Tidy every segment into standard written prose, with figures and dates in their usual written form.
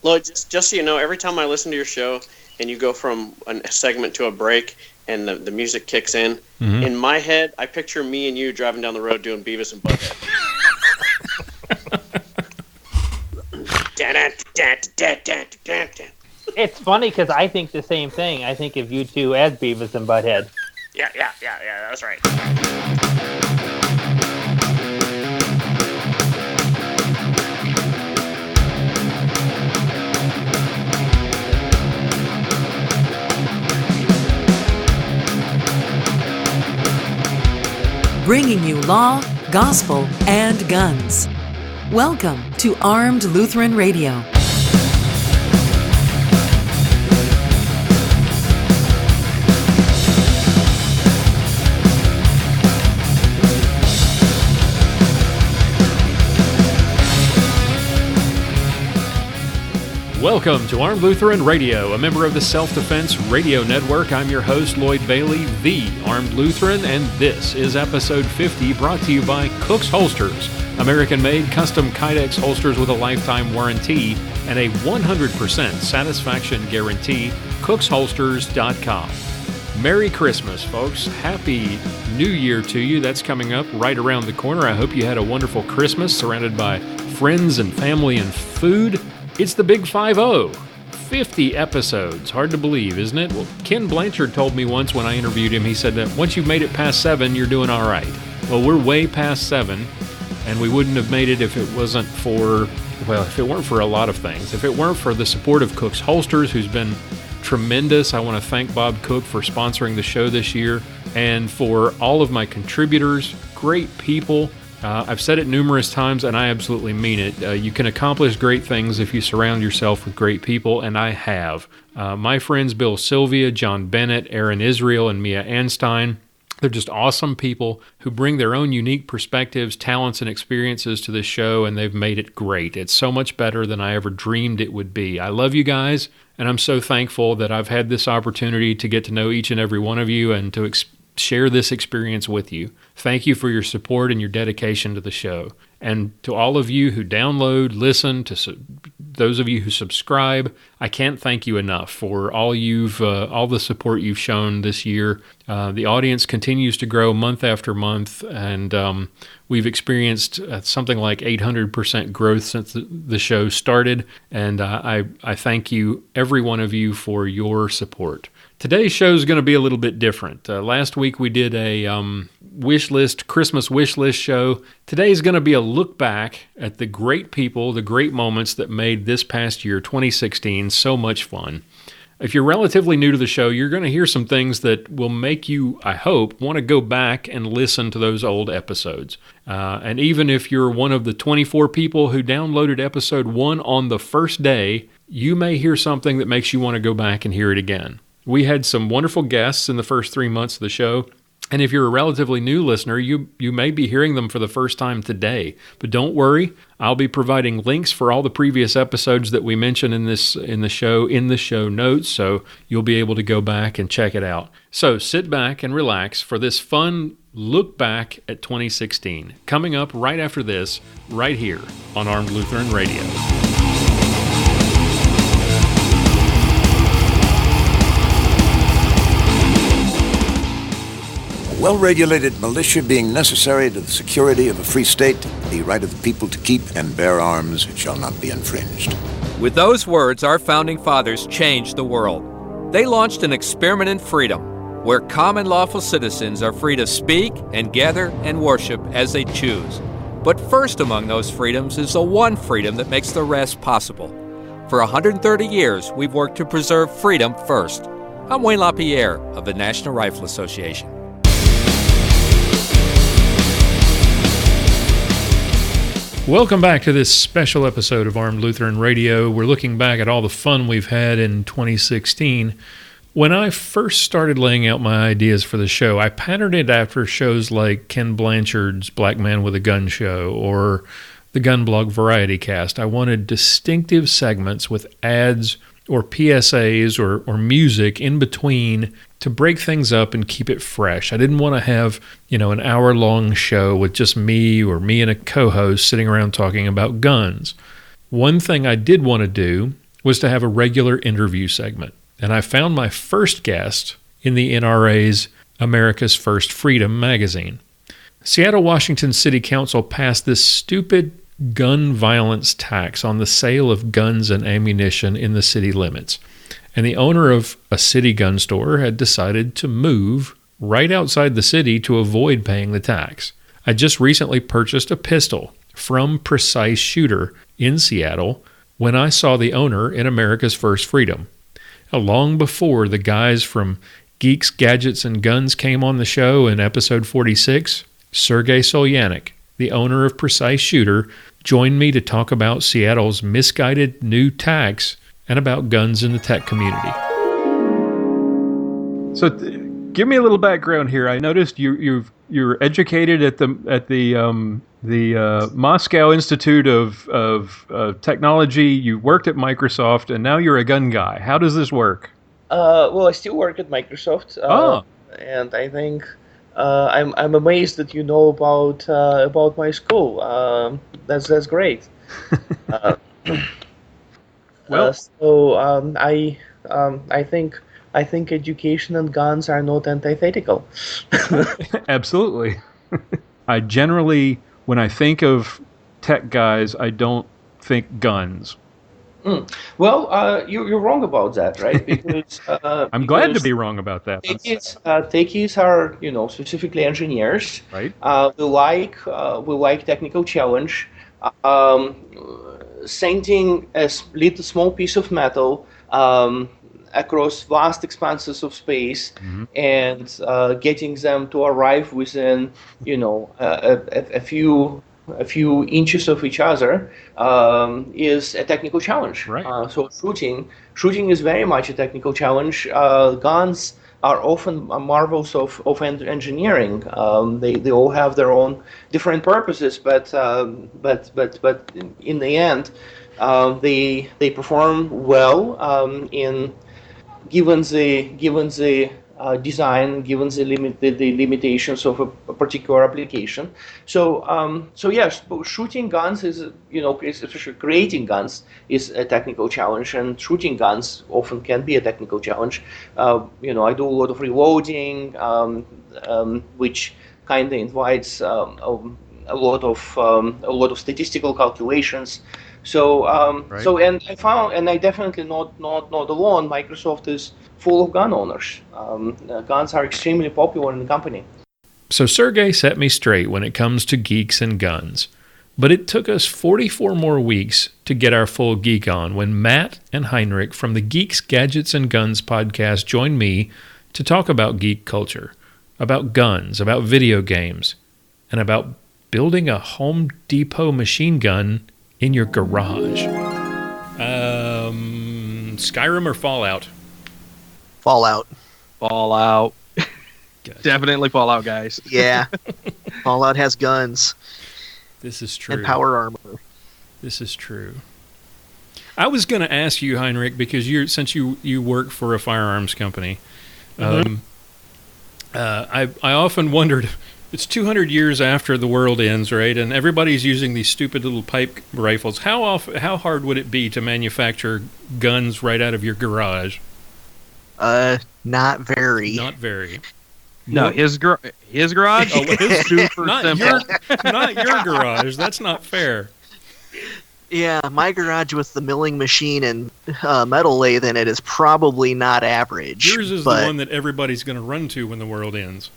Lloyd, just so you know, every time I listen to your show and you go from a segment to a break and the music kicks in, in my head, I picture me and you driving down the road doing Beavis and Butthead. It's funny because I think the same thing. I think of you two as Beavis and Butthead. Yeah, that's right. Bringing you law, gospel, and guns. Welcome to Armed Lutheran Radio. Welcome to Armed Lutheran Radio, a member of the Self-Defense Radio Network. I'm your host, Lloyd Bailey, the Armed Lutheran, and this is episode 50, brought to you by Cook's Holsters, American-made custom Kydex holsters with a lifetime warranty and a 100% satisfaction guarantee. CooksHolsters.com. Merry Christmas, folks. Happy New Year to you. That's coming up right around the corner. I hope you had a wonderful Christmas surrounded by friends and family and food. It's the Big 5-0. 50 episodes. Hard to believe, isn't it? Well, Ken Blanchard told me once when I interviewed him, he said that once you've made it past 7, you're doing all right. Well, we're way past 7, and we wouldn't have made it if it weren't for a lot of things. If it weren't for the support of Cook's Holsters, who's been tremendous. I want to thank Bob Cook for sponsoring the show this year, and for all of my contributors, great people. I've said it numerous times, and I absolutely mean it. You can accomplish great things if you surround yourself with great people, and I have. My friends Bill Silvia, John Bennett, Aaron Israel, and Mia Anstine, they're just awesome people who bring their own unique perspectives, talents, and experiences to this show, and they've made it great. It's so much better than I ever dreamed it would be. I love you guys, and I'm so thankful that I've had this opportunity to get to know each and every one of you and to share this experience with you. Thank you for your support and your dedication to the show. And to all of you who download, listen, to those of you who subscribe, I can't thank you enough for all the support you've shown this year. The audience continues to grow month after month, and we've experienced something like 800% growth since the show started, and I thank you, every one of you, for your support. Today's show is going to be a little bit different. Last week we did a Christmas wish list show. Today is going to be a look back at the great people, the great moments that made this past year, 2016, so much fun. If you're relatively new to the show, you're going to hear some things that will make you, I hope, want to go back and listen to those old episodes. And even if you're one of the 24 people who downloaded episode 1 on the first day, you may hear something that makes you want to go back and hear it again. We had some wonderful guests in the first 3 months of the show, and if you're a relatively new listener, you may be hearing them for the first time today. But don't worry, I'll be providing links for all the previous episodes that we mentioned in the show notes, so you'll be able to go back and check it out. So sit back and relax for this fun look back at 2016, coming up right after this, right here on Armed Lutheran Radio. Well-regulated militia being necessary to the security of a free state, the right of the people to keep and bear arms shall not be infringed. With those words, our founding fathers changed the world. They launched an experiment in freedom, where common lawful citizens are free to speak and gather and worship as they choose. But first among those freedoms is the one freedom that makes the rest possible. For 130 years, we've worked to preserve freedom first. I'm Wayne LaPierre of the National Rifle Association. Welcome back to this special episode of Armed Lutheran Radio. We're looking back at all the fun we've had in 2016. When I first started laying out my ideas for the show, I patterned it after shows like Ken Blanchard's Black Man with a Gun Show or the Gun Blog Variety Cast. I wanted distinctive segments with ads or PSAs or music in between to break things up and keep it fresh. I didn't want to have, an hour-long show with just me and a co-host sitting around talking about guns. One thing I did want to do was to have a regular interview segment. And I found my first guest in the NRA's America's First Freedom magazine. Seattle, Washington City Council passed this stupid gun violence tax on the sale of guns and ammunition in the city limits. And the owner of a city gun store had decided to move right outside the city to avoid paying the tax. I just recently purchased a pistol from Precise Shooter in Seattle when I saw the owner in America's First Freedom. Long before the guys from Geeks, Gadgets, and Guns came on the show in episode 46, Sergey Solyanik, the owner of Precise Shooter, joined me to talk about Seattle's misguided new tax and about guns in the tech community. So, give me a little background here. I noticed you're educated at the Moscow Institute of Technology. You worked at Microsoft, and now you're a gun guy. How does this work? Well, I still work at Microsoft, and I think I'm amazed that you know about my school. That's great. I think education and guns are not antithetical. Absolutely. I generally, when I think of tech guys, I don't think guns. Well, you're wrong about that, right? Because I'm glad to be wrong about that. Techies are, specifically engineers. Right. We like technical challenge. Sending a little small piece of metal across vast expanses of space and getting them to arrive within, a few inches of each other is a technical challenge. Right. So shooting is very much a technical challenge. Guns are often marvels of engineering. They all have their own different purposes, but in the end, they perform well in given the design, given the limitations of a particular application. So yes, shooting guns is, especially creating guns is a technical challenge, and shooting guns often can be a technical challenge. I do a lot of reloading, which kind of invites a lot of statistical calculations. So and I found, and I definitely not alone, Microsoft is full of gun owners. Guns are extremely popular in the company. So Sergey set me straight when it comes to geeks and guns. But it took us 44 more weeks to get our full geek on when Matt and Heinrich from the Geeks, Gadgets, and Guns podcast joined me to talk about geek culture, about guns, about video games, and about building a Home Depot machine gun in your garage. Skyrim or Fallout? Fallout. Definitely Fallout, guys. Yeah. Fallout has guns. This is true. And power armor. This is true. I was going to ask you, Heinrich, because since you work for a firearms company, I often wondered, it's 200 years after the world ends, right? And everybody's using these stupid little pipe rifles. How hard would it be to manufacture guns right out of your garage? Not very. Not very. No, his garage. Oh, his super simple. Not your garage. That's not fair. Yeah, my garage with the milling machine and metal lathe in it is probably not average. Yours is the one that everybody's going to run to when the world ends.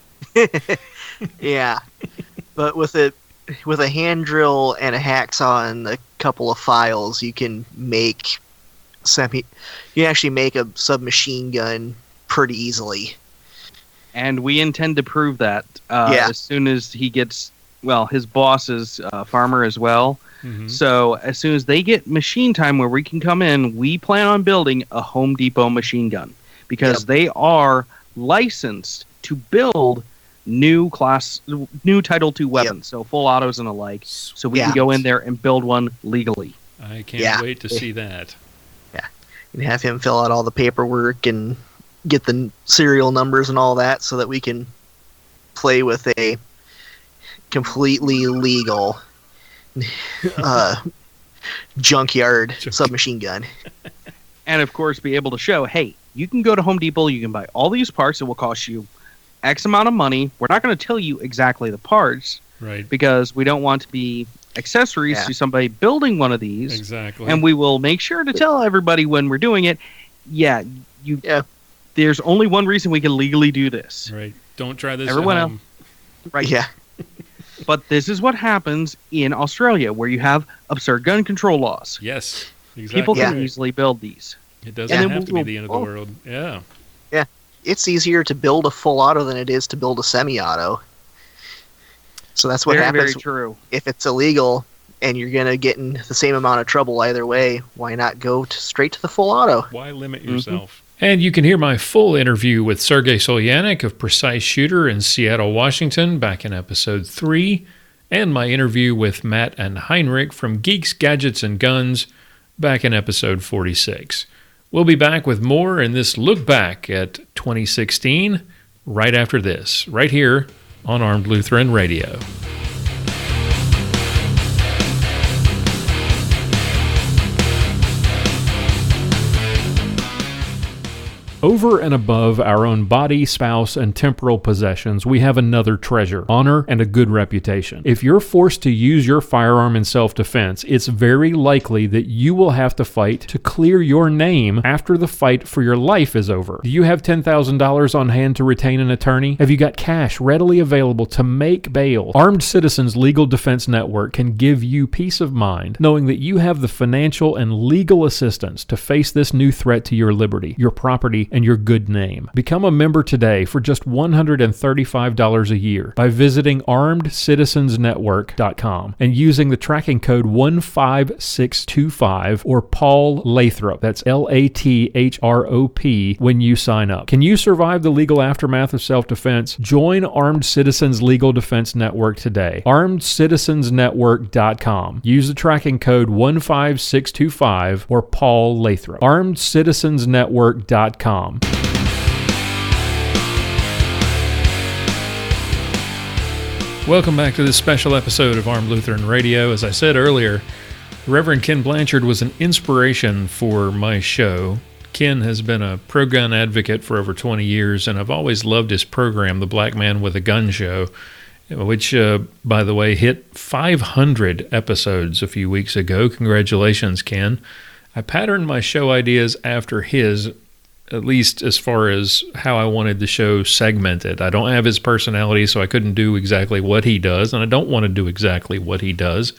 Yeah, but with a hand drill and a hacksaw and a couple of files, you can make actually make a submachine gun pretty easily. And we intend to prove that as soon as he gets, his boss is a farmer as well. Mm-hmm. So as soon as they get machine time where we can come in, we plan on building a Home Depot machine gun because they are licensed to build new Title II weapons, so full autos and the like. So we can go in there and build one legally. I can't wait to see that. Yeah, and have him fill out all the paperwork and get the serial numbers and all that so that we can play with a completely legal junkyard submachine gun. And of course, be able to show, hey, you can go to Home Depot, you can buy all these parts. It will cost you X amount of money. We're not going to tell you exactly the parts, right? Because we don't want to be accessories to somebody building one of these. Exactly. And we will make sure to tell everybody when we're doing it. There's only one reason we can legally do this. Right. Don't try this. Everyone else. Right. Yeah. But this is what happens in Australia, where you have absurd gun control laws. Yes. Exactly. People can easily build these. It doesn't have to be the end of the world. Yeah. Yeah. It's easier to build a full auto than it is to build a semi-auto. So that's what happens. Very true. If it's illegal and you're going to get in the same amount of trouble either way, why not go straight to the full auto? Why limit yourself? And you can hear my full interview with Sergei Solyanik of Precise Shooter in Seattle, Washington, back in episode 3, and my interview with Matt and Heinrich from Geeks, Gadgets, and Guns back in episode 46. We'll be back with more in this look back at 2016 right after this, right here on Armed Lutheran Radio. Over and above our own body, spouse, and temporal possessions, we have another treasure, honor and a good reputation. If you're forced to use your firearm in self-defense, it's very likely that you will have to fight to clear your name after the fight for your life is over. Do you have $10,000 on hand to retain an attorney? Have you got cash readily available to make bail? Armed Citizens Legal Defense Network can give you peace of mind knowing that you have the financial and legal assistance to face this new threat to your liberty, your property, and your good name. Become a member today for just $135 a year by visiting armedcitizensnetwork.com and using the tracking code 15625 or Paul Lathrop, that's L-A-T-H-R-O-P, when you sign up. Can you survive the legal aftermath of self-defense? Join Armed Citizens Legal Defense Network today. armedcitizensnetwork.com. Use the tracking code 15625 or Paul Lathrop. armedcitizensnetwork.com. Welcome back to this special episode of Armed Lutheran Radio. As I said earlier, Reverend Ken Blanchard was an inspiration for my show. Ken has been a pro-gun advocate for over 20 years, and I've always loved his program, The Black Man with a Gun Show, which, by the way, hit 500 episodes a few weeks ago. Congratulations, Ken. I patterned my show ideas after his, at least as far as how I wanted the show segmented. I don't have his personality, so I couldn't do exactly what he does, and I don't want to do exactly what he does,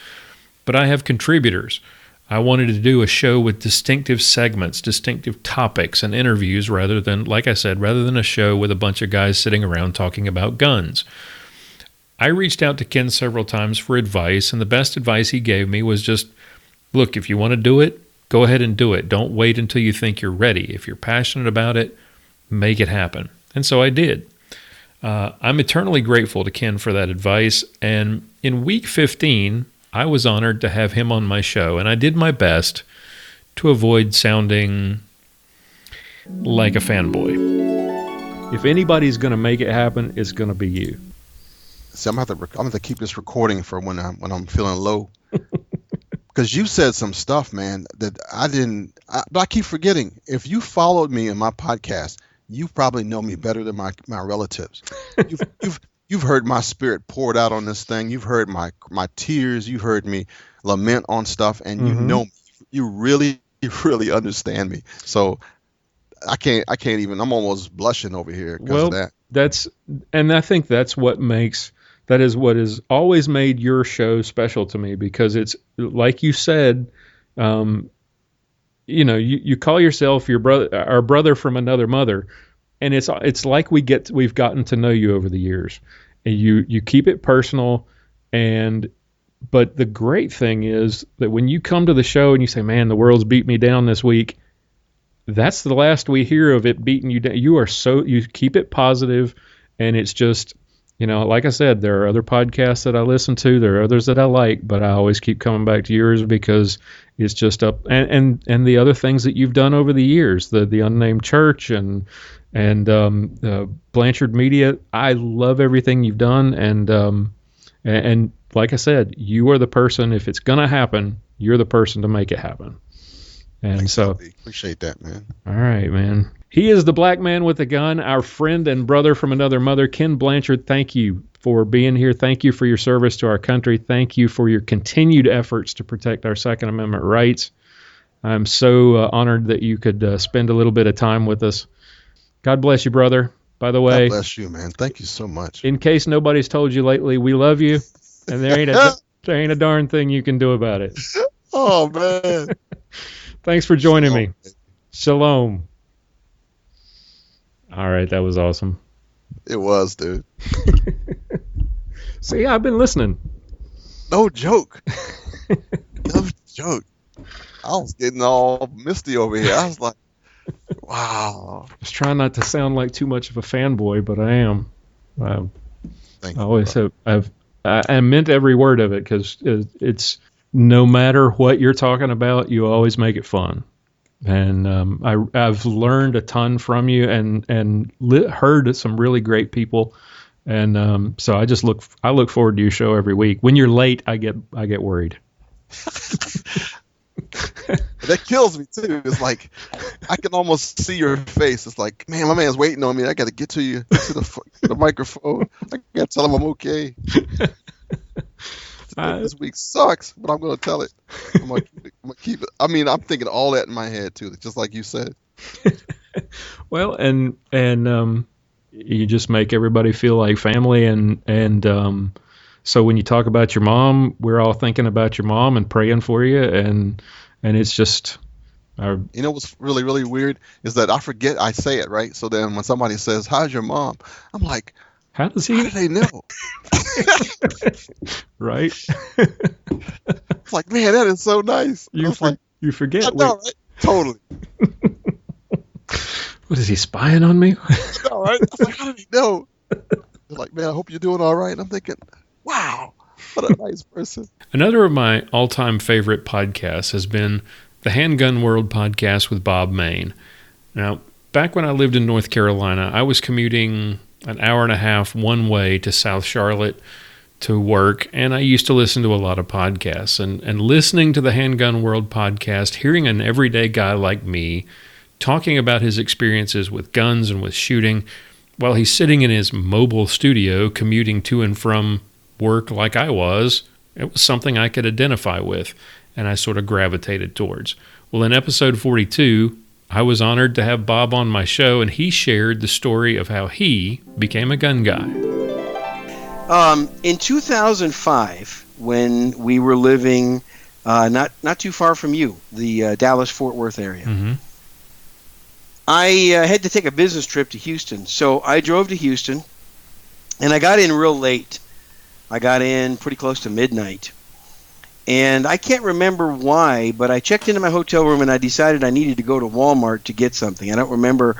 but I have contributors. I wanted to do a show with distinctive segments, distinctive topics, and interviews rather than, like I said, rather than a show with a bunch of guys sitting around talking about guns. I reached out to Ken several times for advice, and the best advice he gave me was just, look, if you want to do it, go ahead and do it. Don't wait until you think you're ready. If you're passionate about it, make it happen. And so I did. I'm eternally grateful to Ken for that advice. And in week 15, I was honored to have him on my show. And I did my best to avoid sounding like a fanboy. If anybody's going to make it happen, it's going to be you. See, I'm going to have to keep this recording for when I'm feeling low. Because you said some stuff, man, that but I keep forgetting. If you followed me in my podcast, you probably know me better than my relatives. You've heard my spirit poured out on this thing. You've heard my tears. You've heard me lament on stuff, and you know me. You really understand me. So I can't even. I'm almost blushing over here because of that. I think that's what makes. That is what has always made your show special to me, because it's like you said, you call yourself your brother, our brother from another mother, and it's like we've gotten to know you over the years, and you keep it personal, but the great thing is that when you come to the show and you say, man, the world's beat me down this week, that's the last we hear of it beating you down. You keep it positive, and it's just. Like I said, there are other podcasts that I listen to. There are others that I like, but I always keep coming back to yours because it's just up. And the other things that you've done over the years, the Unnamed Church and Blanchard Media. I love everything you've done, and like I said, you are the person, if it's going to happen, you're the person to make it happen. And so appreciate that, man. All right, man. He is the black man with a gun, our friend and brother from another mother, Ken Blanchard. Thank you for being here. Thank you for your service to our country. Thank you for your continued efforts to protect our Second Amendment rights. I'm so honored that you could spend a little bit of time with us. God bless you, brother. By the way, God bless you, man. Thank you so much. In case nobody's told you lately, we love you, and there ain't a darn thing you can do about it. Oh, man. Thanks for joining me. Shalom. All right, that was awesome. It was, dude. See, I've been listening. No joke. No joke. I was getting all misty over here. I was like, wow. I was trying not to sound like too much of a fanboy, but I am. Thank you, I always have. I meant every word of it, because it's no matter what you're talking about, you always make it fun. And I've learned a ton from you, and heard some really great people. And so I look forward to your show every week. When you're late, I get worried. That kills me too. It's like I can almost see your face. It's like, man, my man's waiting on me. I got to get to you, to the microphone. I got to tell him I'm okay. This week sucks, but I'm going to tell it. I'm going to keep it. I mean, I'm thinking all that in my head too, just like you said. Well, and you just make everybody feel like family, and so when you talk about your mom, we're all thinking about your mom and praying for you, and it's just. You know what's really, really weird is that I forget I say it, right? So then when somebody says, "How's your mom?" I'm like, How do they know? Right? It's like, man, that is so nice. You forget. I know, right? Totally. What is he spying on me? All right. I was like, how did he know? They're like, man, I hope you're doing all right. And I'm thinking, wow, what a nice person. Another of my all-time favorite podcasts has been the Handgun World podcast with Bob Main. Now, back when I lived in North Carolina, I was commuting an hour and a half one way to South Charlotte to work, and I used to listen to a lot of podcasts. And listening to the Handgun World podcast, hearing an everyday guy like me talking about his experiences with guns and with shooting while he's sitting in his mobile studio commuting to and from work like I was, it was something I could identify with, and I sort of gravitated towards. Well, in episode 42, I was honored to have Bob on my show, and he shared the story of how he became a gun guy. In 2005, when we were living not too far from you, the Dallas-Fort Worth area, Mm-hmm. I had to take a business trip to Houston. So I drove to Houston, and I got in real late. I got in pretty close to midnight. And I can't remember why, but I checked into my hotel room and I decided I needed to go to Walmart to get something. I don't remember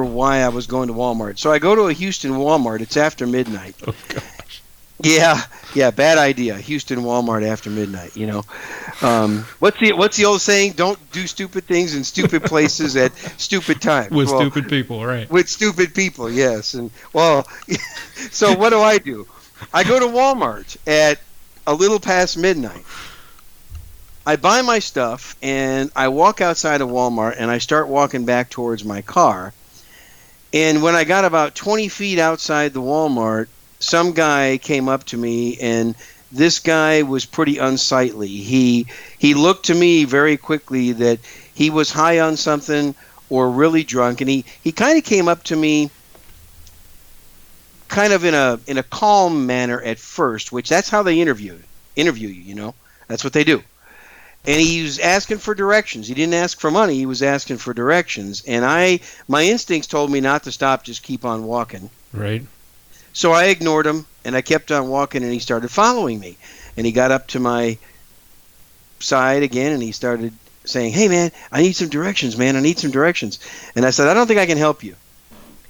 why I was going to Walmart. So I go to a Houston Walmart. It's after midnight. Oh, gosh. Yeah, bad idea. Houston Walmart after midnight, you know. What's the old saying? Don't do stupid things in stupid places at stupid times. With stupid people, right. With stupid people, yes. And well, so what do? I go to Walmart at a little past midnight. I buy my stuff, and I walk outside of Walmart, and I start walking back towards my car. And when I got about 20 feet outside the Walmart, some guy came up to me, and this guy was pretty unsightly. He looked to me very quickly that he was high on something or really drunk, and he kind of came up to me kind of in a calm manner at first, which that's how they interview you, you know. That's what they do. And he was asking for directions. He didn't ask for money. He was asking for directions. And my instincts told me not to stop, just keep on walking. Right. So I ignored him, and I kept on walking, and he started following me. And he got up to my side again, and he started saying, "Hey, man, I need some directions, man. I need some directions." And I said, "I don't think I can help you."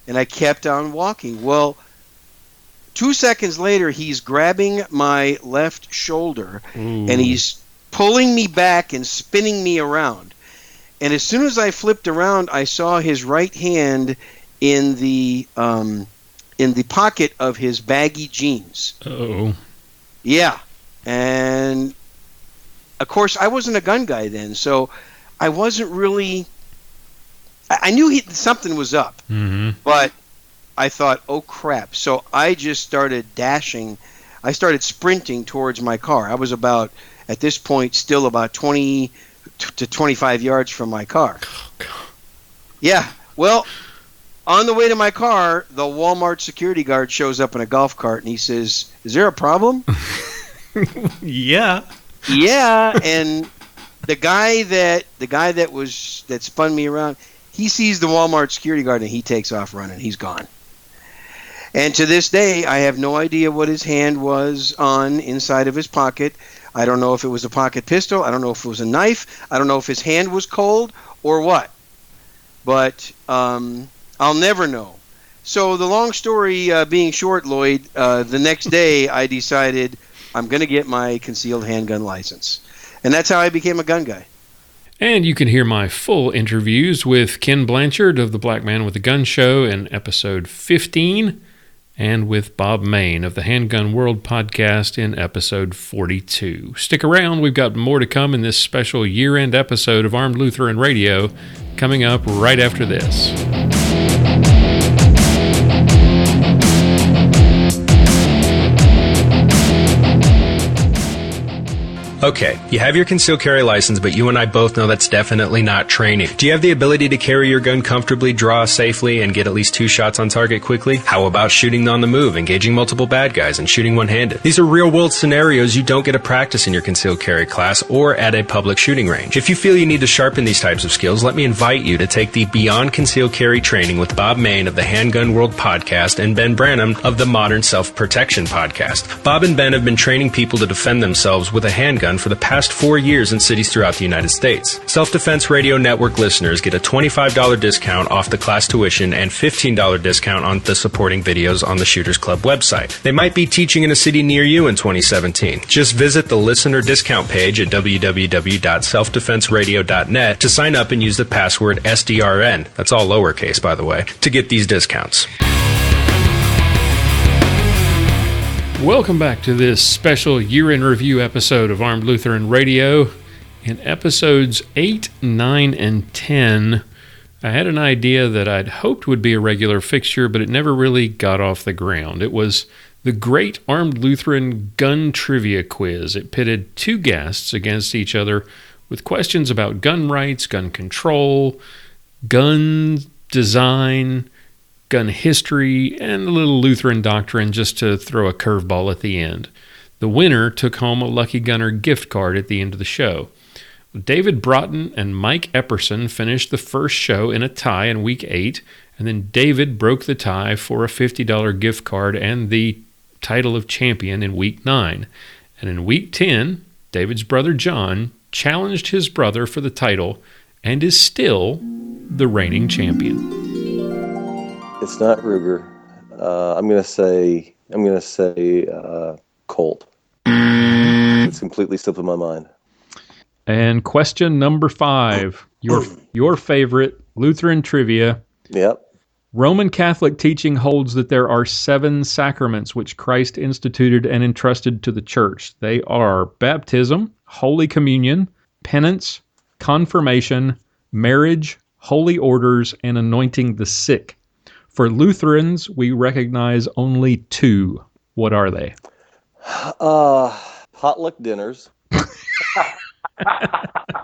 And I kept on walking. Well, 2 seconds later, he's grabbing my left shoulder, and he's pulling me back and spinning me around. And as soon as I flipped around, I saw his right hand in the pocket of his baggy jeans. Uh-oh. Yeah. And, of course, I wasn't a gun guy then, so I wasn't really... I knew something was up, but I thought, oh, crap. So I just started dashing. I started sprinting towards my car. I was about, at this point, still about 20 to 25 yards from my car. Oh, God. Yeah. Well, on the way to my car, the Walmart security guard shows up in a golf cart, and he says, "Is there a problem?" Yeah. Yeah, and the guy that spun me around, he sees the Walmart security guard and he takes off running. He's gone. And to this day, I have no idea what his hand was on inside of his pocket. I don't know if it was a pocket pistol. I don't know if it was a knife. I don't know if his hand was cold or what. But I'll never know. So the long story being short, Lloyd, the next day I decided I'm going to get my concealed handgun license. And that's how I became a gun guy. And you can hear my full interviews with Ken Blanchard of the Black Man with a Gun Show in episode 15, and with Bob Main of the Handgun World podcast in episode 42. Stick around, we've got more to come in this special year-end episode of Armed Lutheran Radio, coming up right after this. Okay, you have your concealed carry license, but you and I both know that's definitely not training. Do you have the ability to carry your gun comfortably, draw safely, and get at least 2 shots on target quickly? How about shooting on the move, engaging multiple bad guys, and shooting one-handed? These are real-world scenarios you don't get to practice in your concealed carry class or at a public shooting range. If you feel you need to sharpen these types of skills, let me invite you to take the Beyond Concealed Carry training with Bob Main of the Handgun World podcast and Ben Branham of the Modern Self-Protection podcast. Bob and Ben have been training people to defend themselves with a handgun for the past 4 years in cities throughout the United States. Self-Defense Radio Network listeners get a $25 discount off the class tuition and $15 discount on the supporting videos on the Shooters Club website. They might be teaching in a city near you in 2017. Just visit the listener discount page at www.selfdefenseradio.net to sign up and use the password SDRN, that's all lowercase by the way, to get these discounts. Welcome back to this special year-in review episode of Armed Lutheran Radio. In episodes 8, 9, and 10, I had an idea that I'd hoped would be a regular fixture, but it never really got off the ground. It was the Great Armed Lutheran Gun Trivia Quiz. It pitted 2 guests against each other with questions about gun rights, gun control, gun design, gun history, and a little Lutheran doctrine just to throw a curveball at the end. The winner took home a Lucky Gunner gift card at the end of the show. David Broughton and Mike Epperson finished the first show in a tie in week 8, and then David broke the tie for a $50 gift card and the title of champion in week 9. And in week 10, David's brother John challenged his brother for the title and is still the reigning champion. It's not Ruger. I'm gonna say Colt. It's completely slipped in my mind. And question number 5, your favorite Lutheran trivia. Yep. Roman Catholic teaching holds that there are 7 sacraments which Christ instituted and entrusted to the church. They are baptism, Holy Communion, penance, confirmation, marriage, holy orders, and anointing the sick. For Lutherans, we recognize only 2. What are they? Potluck dinners.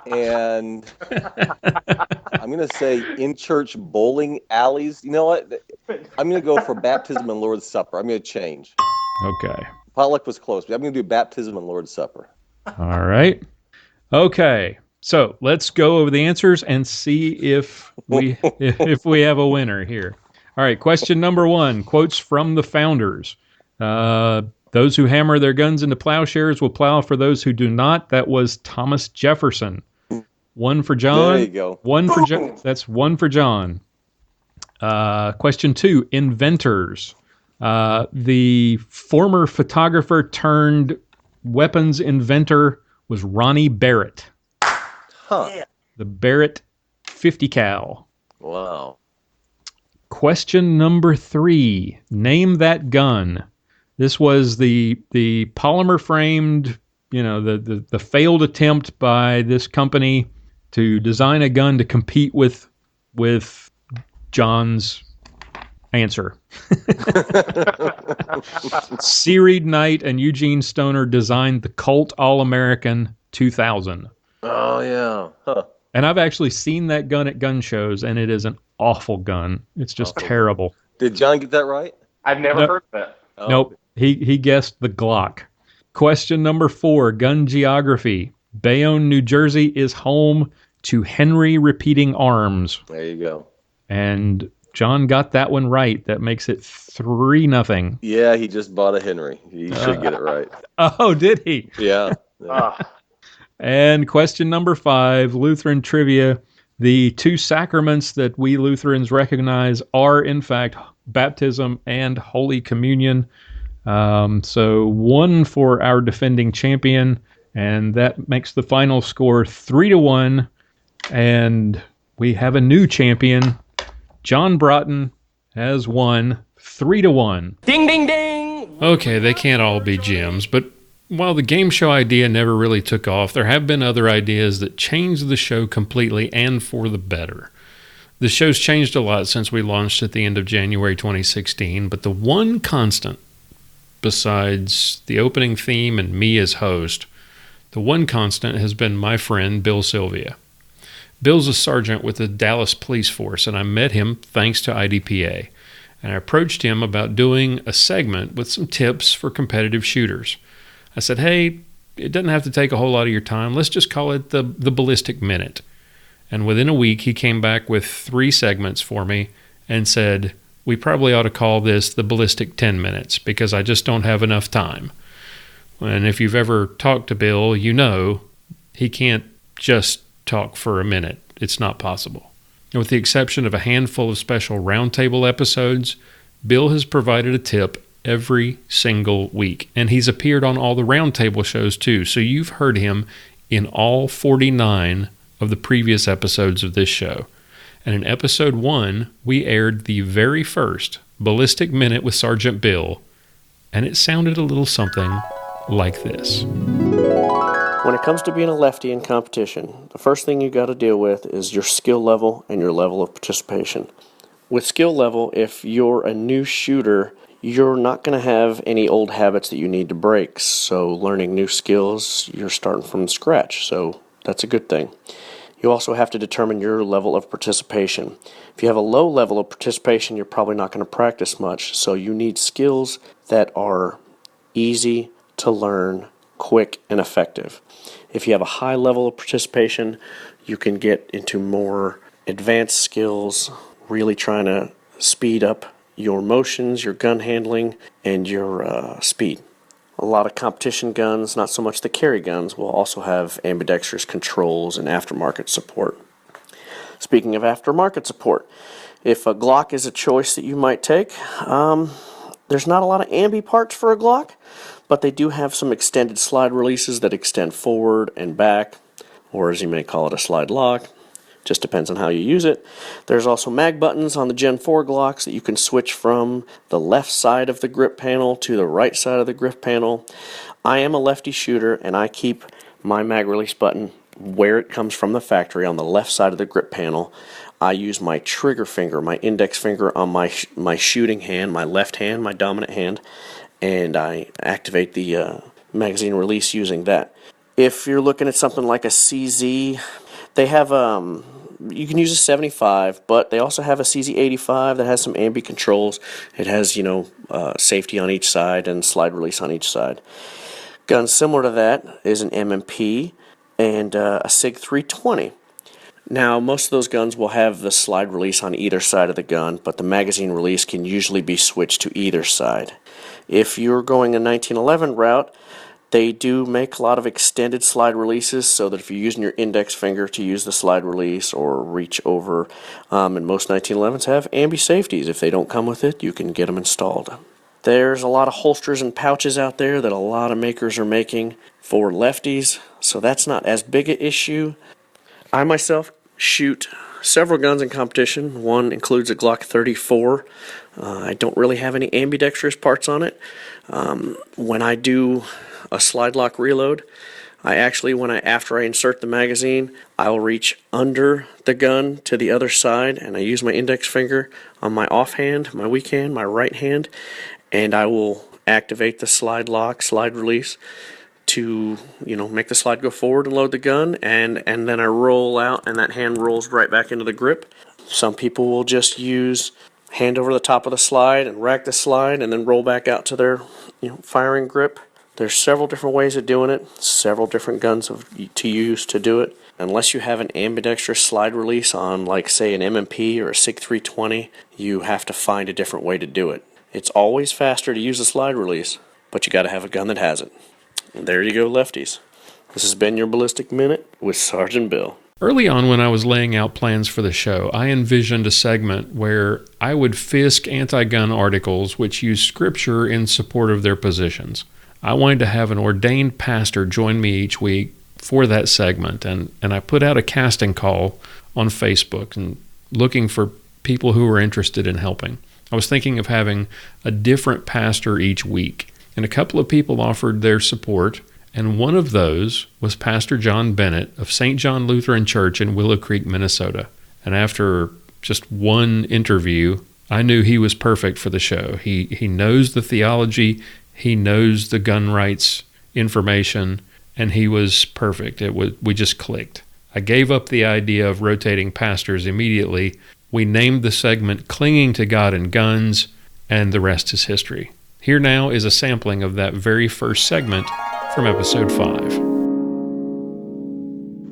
And I'm going to say in-church bowling alleys. You know what? I'm going to go for baptism and Lord's Supper. I'm going to change. Okay. Potluck was close, but I'm going to do baptism and Lord's Supper. All right. Okay. So let's go over the answers and see if we have a winner here. All right, question number 1, quotes from the founders. Those who hammer their guns into plowshares will plow for those who do not. That was Thomas Jefferson. 1 for John. There you go. 1 for John. That's 1 for John. Question 2, inventors. The former photographer turned weapons inventor was Ronnie Barrett. Huh. The Barrett 50 cal. Wow. Question number 3. Name that gun. This was the polymer framed, the failed attempt by this company to design a gun to compete with John's answer. C. Reed Knight and Eugene Stoner designed the Colt All-American 2000. Oh, yeah. Huh. And I've actually seen that gun at gun shows, and it is an awful gun. It's just terrible. Did John get that right? I've never heard of it. Oh. Nope. He guessed the Glock. Question number 4, gun geography. Bayonne, New Jersey is home to Henry Repeating Arms. There you go. And John got that one right. That makes it 3-0. Yeah, he just bought a Henry. He should get it right. Oh, did he? Yeah. And question number 5, Lutheran trivia. The 2 sacraments that we Lutherans recognize are, in fact, baptism and Holy Communion. So 1 for our defending champion, and that makes the final score 3-1. And we have a new champion. John Broughton has won 3-1. Ding, ding, ding! Okay, they can't all be gems, but while the game show idea never really took off, there have been other ideas that changed the show completely and for the better. The show's changed a lot since we launched at the end of January 2016, but the one constant, besides the opening theme and me as host, the one constant has been my friend Bill Silvia. Bill's a sergeant with the Dallas Police Force, and I met him thanks to IDPA. And I approached him about doing a segment with some tips for competitive shooters. I said, hey, it doesn't have to take a whole lot of your time. Let's just call it the Ballistic Minute. And within a week, he came back with 3 segments for me and said, we probably ought to call this the Ballistic 10 Minutes because I just don't have enough time. And if you've ever talked to Bill, you know he can't just talk for a minute. It's not possible. And with the exception of a handful of special roundtable episodes, Bill has provided a tip every single week. And he's appeared on all the roundtable shows too. So you've heard him in all 49 of the previous episodes of this show. And in episode 1, we aired the very first Ballistic Minute with Sergeant Bill. And it sounded a little something like this. When it comes to being a lefty in competition, the first thing you got to deal with is your skill level and your level of participation. With skill level, if you're a new shooter, you're not going to have any old habits that you need to break. So learning new skills, you're starting from scratch. So that's a good thing. You also have to determine your level of participation. If you have a low level of participation, you're probably not going to practice much. So you need skills that are easy to learn, quick, and effective. If you have a high level of participation, you can get into more advanced skills, really trying to speed up your motions, your gun handling, and your speed. A lot of competition guns, not so much the carry guns, will also have ambidextrous controls and aftermarket support. Speaking of aftermarket support, if a Glock is a choice that you might take, there's not a lot of ambi parts for a Glock, but they do have some extended slide releases that extend forward and back, or as you may call it, a slide lock. Just depends on how you use it. There's also mag buttons on the Gen 4 Glocks that you can switch from the left side of the grip panel to the right side of the grip panel. I am a lefty shooter, and I keep my mag release button where it comes from the factory on the left side of the grip panel. I use my trigger finger, my index finger on my shooting hand, my left hand, my dominant hand, and I activate the magazine release using that. If you're looking at something like a CZ, they have you can use a 75, but they also have a CZ85 that has some ambi controls. It has, safety on each side and slide release on each side. Guns similar to that is an MMP and a SIG 320. Now, most of those guns will have the slide release on either side of the gun, but the magazine release can usually be switched to either side. If you're going a 1911 route, they do make a lot of extended slide releases so that if you're using your index finger to use the slide release or reach over, and most 1911s have ambi safeties. If they don't come with it, you can get them installed. There's a lot of holsters and pouches out there that a lot of makers are making for lefties, so that's not as big an issue. I myself shoot several guns in competition. One includes a Glock 34. I don't really have any ambidextrous parts on it. When I do a slide lock reload, after I insert the magazine, I'll reach under the gun to the other side, and I use my index finger on my offhand, my weak hand, my right hand, and I will activate the slide lock, slide release to, make the slide go forward and load the gun, and then I roll out, and that hand rolls right back into the grip. Some people will just use hand over the top of the slide and rack the slide and then roll back out to their, firing grip. There's several different ways of doing it, several different guns to use to do it. Unless you have an ambidextrous slide release on, like, say, an M&P or a SIG 320, you have to find a different way to do it. It's always faster to use a slide release, but you got to have a gun that has it. And there you go, lefties. This has been your Ballistic Minute with Sergeant Bill. Early on, when I was laying out plans for the show, I envisioned a segment where I would fisk anti-gun articles which use scripture in support of their positions. I wanted to have an ordained pastor join me each week for that segment, and I put out a casting call on Facebook and looking for people who were interested in helping. I was thinking of having a different pastor each week, and a couple of people offered their support, and one of those was Pastor John Bennett of St. John Lutheran Church in Willow Creek, Minnesota. And after just one interview, I knew he was perfect for the show. He knows the theology, he knows the gun rights information, and he was perfect. We just clicked. I gave up the idea of rotating pastors immediately. We named the segment Clinging to God and Guns, and the rest is history. Here now is a sampling of that very first segment from episode 5.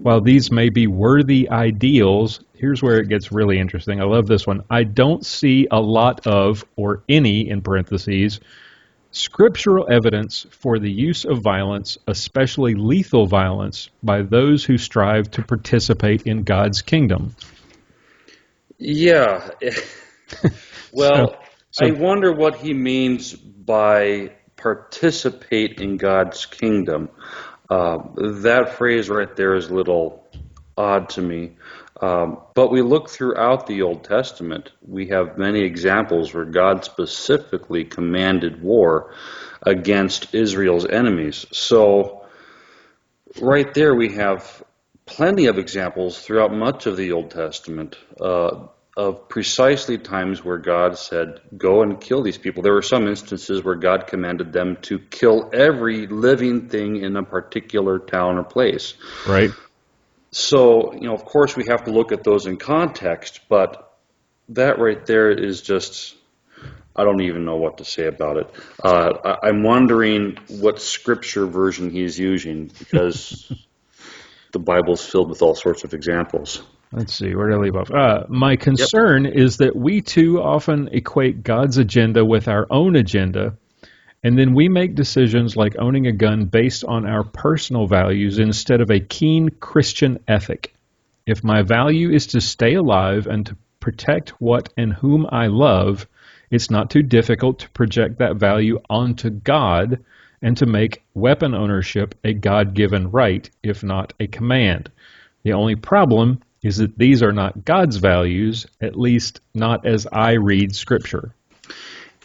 While these may be worthy ideals, here's where it gets really interesting. I love this one. I don't see a lot of, or any, in parentheses, scriptural evidence for the use of violence, especially lethal violence, by those who strive to participate in God's kingdom. Yeah. Well, I wonder what he means by participate in God's kingdom. That phrase right there is a little odd to me. But we look throughout the Old Testament, we have many examples where God specifically commanded war against Israel's enemies. So right there we have plenty of examples throughout much of the Old Testament of precisely times where God said, go and kill these people. There were some instances where God commanded them to kill every living thing in a particular town or place. Right. So, of course we have to look at those in context, but that right there is just, I don't even know what to say about it. I'm wondering what scripture version he's using, because the Bible's filled with all sorts of examples. Let's see, where did I leave off? My concern is that we too often equate God's agenda with our own agenda, and then we make decisions like owning a gun based on our personal values instead of a keen Christian ethic. If my value is to stay alive and to protect what and whom I love, it's not too difficult to project that value onto God and to make weapon ownership a God-given right, if not a command. The only problem is that these are not God's values, at least not as I read Scripture.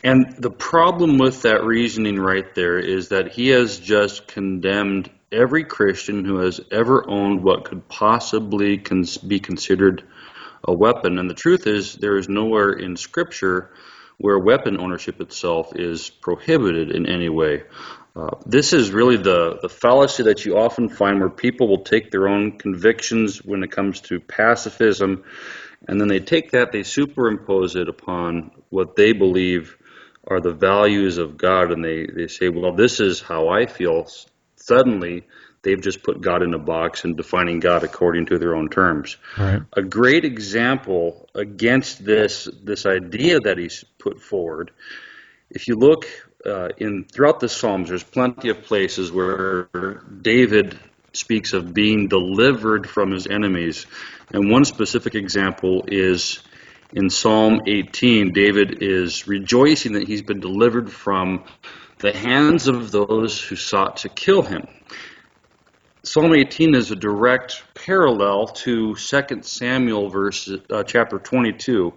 And the problem with that reasoning right there is that he has just condemned every Christian who has ever owned what could possibly be considered a weapon. And the truth is, there is nowhere in Scripture where weapon ownership itself is prohibited in any way. This is really the fallacy that you often find, where people will take their own convictions when it comes to pacifism, and then they take that, they superimpose it upon what they believe are the values of God, and they say, well, this is how I feel. Suddenly, they've just put God in a box and defining God according to their own terms. Right. A great example against this idea that he's put forward, if you look throughout the Psalms, there's plenty of places where David speaks of being delivered from his enemies. And one specific example is in Psalm 18, David is rejoicing that he's been delivered from the hands of those who sought to kill him. Psalm 18 is a direct parallel to 2 Samuel chapter 22.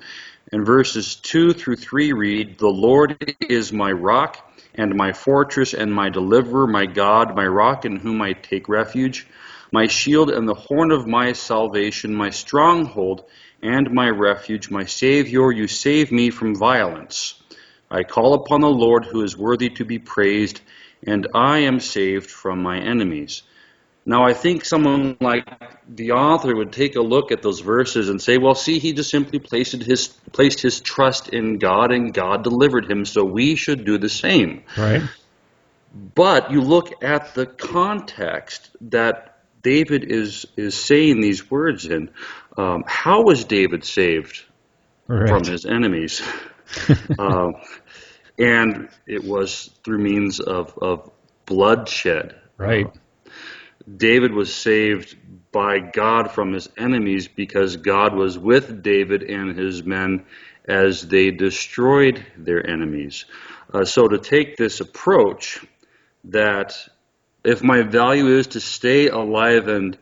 And verses 2 through 3 read, "The Lord is my rock and my fortress and my deliverer, my God, my rock in whom I take refuge, my shield and the horn of my salvation, my stronghold and my refuge, my Savior, you save me from violence. I call upon the Lord who is worthy to be praised, and I am saved from my enemies." Now, I think someone like the author would take a look at those verses and say, well, see, he just simply placed his trust in God, and God delivered him, so we should do the same. Right. But you look at the context that David is saying these words in. How was David saved from his enemies? And it was through means of bloodshed. Right. David was saved by God from his enemies because God was with David and his men as they destroyed their enemies. So to take this approach that if my value is to stay alive and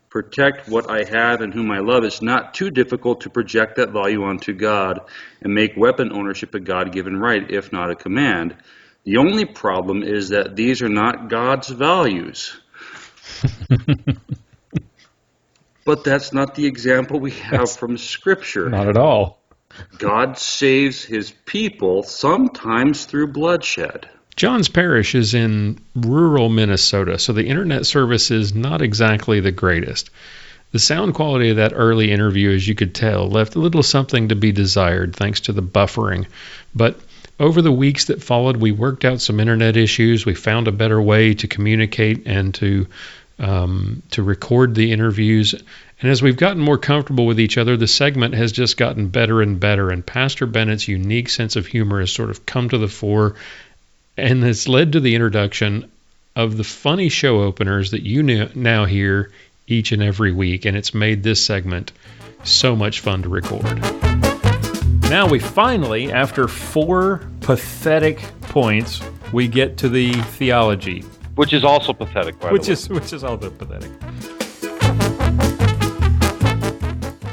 protect what I have and whom I love, it's not too difficult to project that value onto God and make weapon ownership a God-given right, if not a command. The only problem is that these are not God's values. But that's not the example we have from Scripture. Not at all. God saves his people sometimes through bloodshed. John's Parish is in rural Minnesota, so the internet service is not exactly the greatest. The sound quality of that early interview, as you could tell, left a little something to be desired thanks to the buffering. But over the weeks that followed, we worked out some internet issues. We found a better way to communicate and to record the interviews. And as we've gotten more comfortable with each other, the segment has just gotten better and better. And Pastor Bennett's unique sense of humor has sort of come to the fore and has led to the introduction of the funny show openers that you now hear each and every week. And it's made this segment so much fun to record. Now we finally, after 4 pathetic points, we get to the theology. Which is also pathetic, by the way. Which is also pathetic.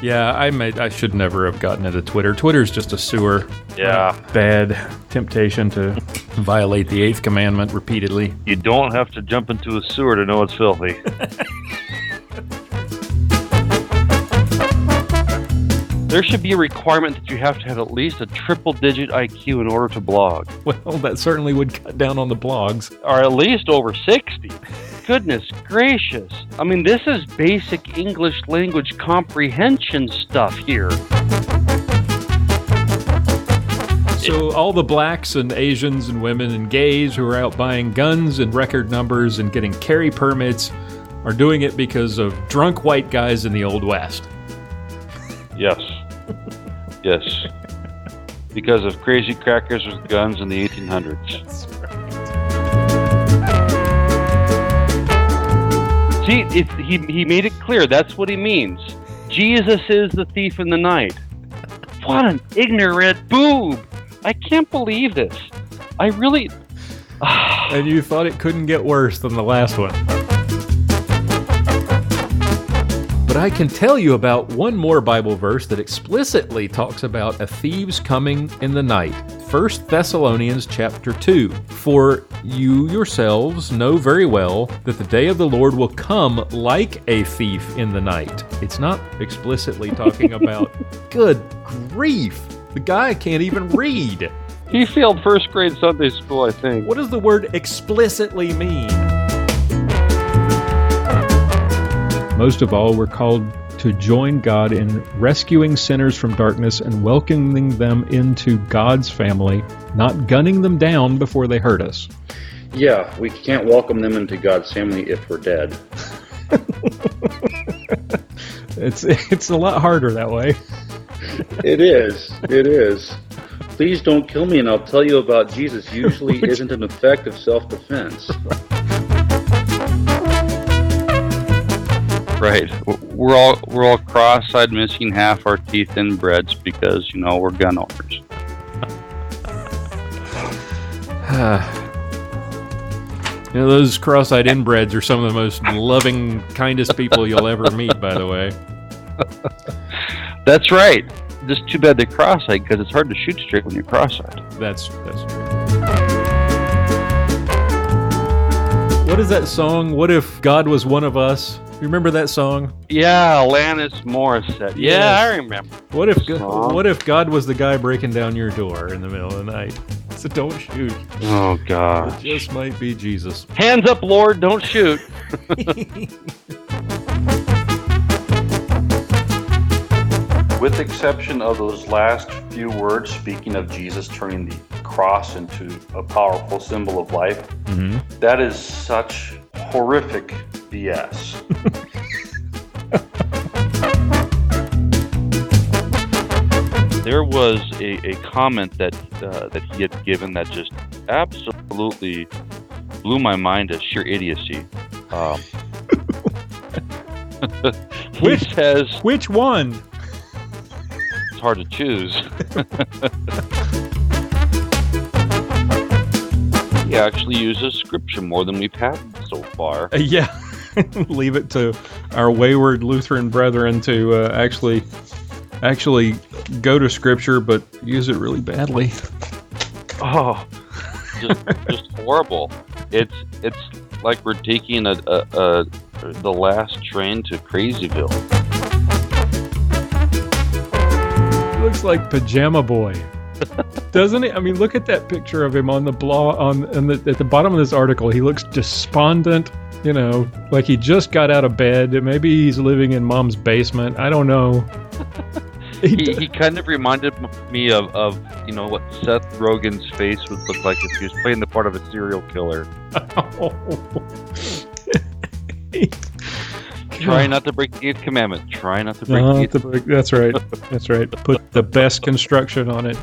Yeah, I should never have gotten into Twitter. Twitter's just a sewer. Yeah. Bad temptation to violate the 8th commandment repeatedly. You don't have to jump into a sewer to know it's filthy. There should be a requirement that you have to have at least a triple-digit IQ in order to blog. Well, that certainly would cut down on the blogs. Or at least over 60. Goodness gracious. I mean, this is basic English language comprehension stuff here. So all the blacks and Asians and women and gays who are out buying guns in record numbers and getting carry permits are doing it because of drunk white guys in the Old West. Yes. Yes. Because of crazy crackers with guns in the 1800s. That's right. See, he made it clear. That's what he means. Jesus is the thief in the night. What an ignorant boob! I can't believe this. I really... And you thought it couldn't get worse than the last one. But I can tell you about one more Bible verse that explicitly talks about a thief's coming in the night. 1 Thessalonians chapter 2. For you yourselves know very well that the day of the Lord will come like a thief in the night. It's not explicitly talking about, good grief, the guy can't even read. He failed first grade Sunday school, I think. What does the word explicitly mean? Most of all, we're called to join God in rescuing sinners from darkness and welcoming them into God's family, not gunning them down before they hurt us. Yeah, we can't welcome them into God's family if we're dead. It's a lot harder that way. It is. It is. Please don't kill me and I'll tell you about Jesus usually isn't an effective self-defense. Right. We're all cross-eyed, missing half our teeth inbreds because, we're gun owners. You know, those cross-eyed inbreds are some of the most loving, kindest people you'll ever meet, by the way. That's right. Just too bad they're cross-eyed, because it's hard to shoot straight when you're cross-eyed. That's true. What is that song? What if God was one of us? You remember that song? Yeah, Alanis Morissette. Yeah, Yes. I remember. What if God was the guy breaking down your door in the middle of the night? So don't shoot. Oh, God. It just might be Jesus. Hands up, Lord, don't shoot. With the exception of those last few words, speaking of Jesus turning the cross into a powerful symbol of life, that is such horrific BS. There was a comment that he had given that just absolutely blew my mind as sheer idiocy. Which one? It's hard to choose. He actually uses scripture more than we've had so far. Yeah. Leave it to our wayward Lutheran brethren to actually go to scripture, but use it really badly. Oh, just horrible. It's like we're taking the last train to Crazyville. He looks like Pajama Boy, doesn't he? I mean, look at that picture of him on the blog at the bottom of this article. He looks despondent. You know, like he just got out of bed. Maybe he's living in mom's basement. I don't know. He kind of reminded me of you know what Seth Rogen's face would look like if he was playing the part of a serial killer. Try not to break the 8th commandment. Try not to break the 8th. That's right. That's right. Put the best construction on it.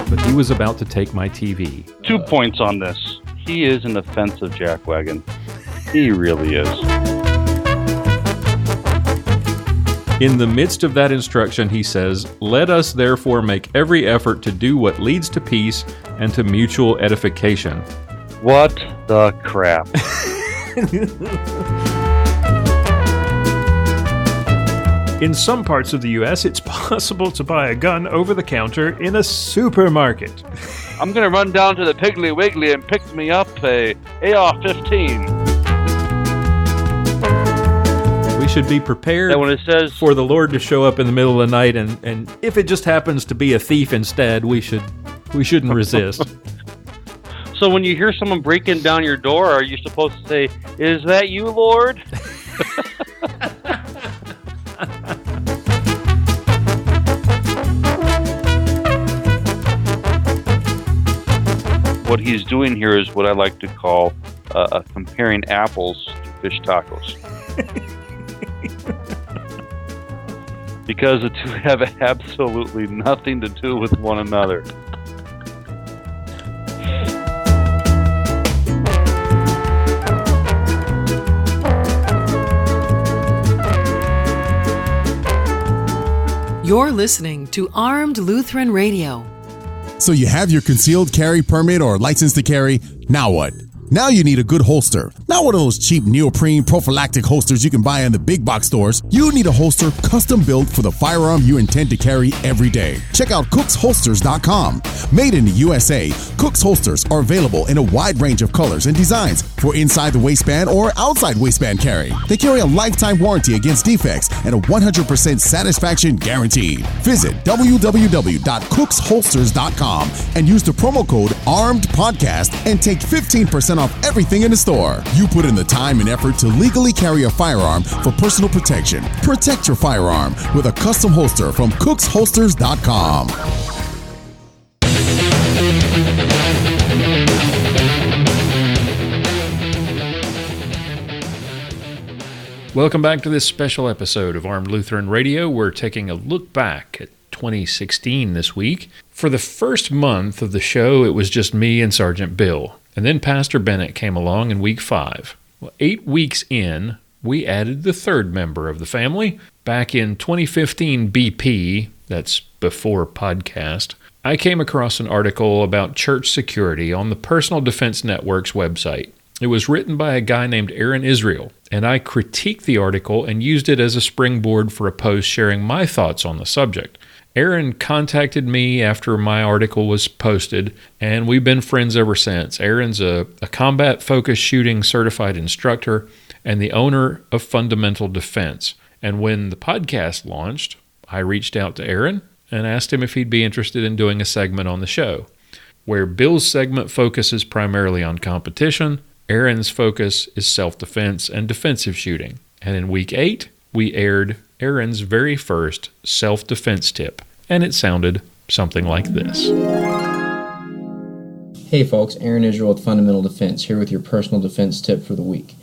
But he was about to take my TV. 2 points on this. He is an offensive jackwagon. He really is. In the midst of that instruction, he says, "Let us therefore make every effort to do what leads to peace and to mutual edification." What the crap? In some parts of the U.S., it's possible to buy a gun over the counter in a supermarket. I'm going to run down to the Piggly Wiggly and pick me up a AR-15. We should be prepared when it says for the Lord to show up in the middle of the night, and if it just happens to be a thief instead, we shouldn't resist. So when you hear someone breaking down your door, are you supposed to say, "Is that you, Lord?" What he's doing here is what I like to call comparing apples to fish tacos. Because the two have absolutely nothing to do with one another. You're listening to Armed Lutheran Radio. So you have your concealed carry permit or license to carry. Now what? Now you need a good holster. Not one of those cheap neoprene prophylactic holsters you can buy in the big box stores. You need a holster custom built for the firearm you intend to carry every day. Check out cooksholsters.com. Made in the USA, Cooks holsters are available in a wide range of colors and designs for inside the waistband or outside waistband carry. They carry a lifetime warranty against defects and a 100% satisfaction guaranteed. Visit www.cooksholsters.com and use the promo code ARMEDPODCAST and take 15% off everything in the store. You put in the time and effort to legally carry a firearm for personal protection. Protect your firearm with a custom holster from cooksholsters.com. Welcome back to this special episode of Armed Lutheran Radio. We're taking a look back at 2016 this week. For the first month of the show, it was just me and Sergeant Bill. And then Pastor Bennett came along in week 5. Well, 8 weeks in, we added the third member of the family. Back in 2015 BP, that's before podcast, I came across an article about church security on the Personal Defense Network's website. It was written by a guy named Aaron Israel, and I critiqued the article and used it as a springboard for a post sharing my thoughts on the subject. Aaron contacted me after my article was posted, and we've been friends ever since. Aaron's a combat-focused shooting certified instructor and the owner of Fundamental Defense. And when the podcast launched, I reached out to Aaron and asked him if he'd be interested in doing a segment on the show. Where Bill's segment focuses primarily on competition, Aaron's focus is self-defense and defensive shooting. And in week 8, we aired Aaron's very first self-defense tip, and it sounded something like this. Hey folks, Aaron Israel with Fundamental Defense, here with your personal defense tip for the week.